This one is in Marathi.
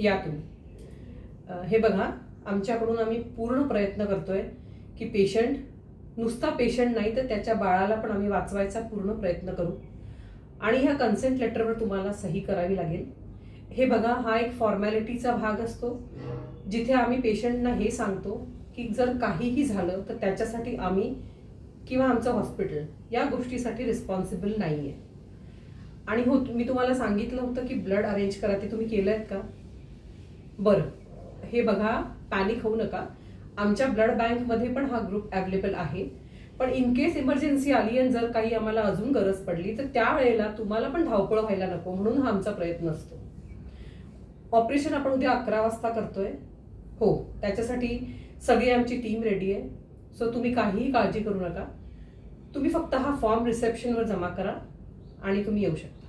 या तुम्ही. हे बघा, आमच्याकडून आम्ही पूर्ण प्रयत्न करतोय की पेशंट, नुसता पेशंट नाही तर त्याच्या बाळाला पण आम्ही वाचवायचा पूर्ण प्रयत्न करू. आणि ह्या कन्सेंट लेटरवर तुम्हाला सही करावी लागेल. हे बघा, हा एक फॉर्मॅलिटीचा भाग असतो जिथे आम्ही पेशंटना हे सांगतो की जर काहीही झालं तर त्याच्यासाठी आम्ही किंवा आमचं हॉस्पिटल या गोष्टीसाठी रिस्पॉन्सिबल नाही आहे. आणि हो, मी तुम्हाला सांगितलं होतं की ब्लड अरेंज करा, ते तुम्ही केलं आहेत का? बरं, हे बघा, पॅनिक होऊ नका. आमच्या ब्लड बँकमध्ये पण हा ग्रुप अवेलेबल आहे. पण इन केस इमर्जन्सी आली आणि जर काही आम्हाला अजून गरज पडली तर त्यावेळेला तुम्हाला पण धावपळ व्हायला नको म्हणून हा आमचा प्रयत्न असतो. ऑपरेशन आपण उद्या 11 वाजता करतोय. हो, त्याच्यासाठी सगळी आमची टीम रेडी आहे. सो तुम्ही काहीही काळजी करू नका. तुम्ही फक्त हा फॉर्म रिसेप्शनवर जमा करा आणि तुम्ही येऊ शकता.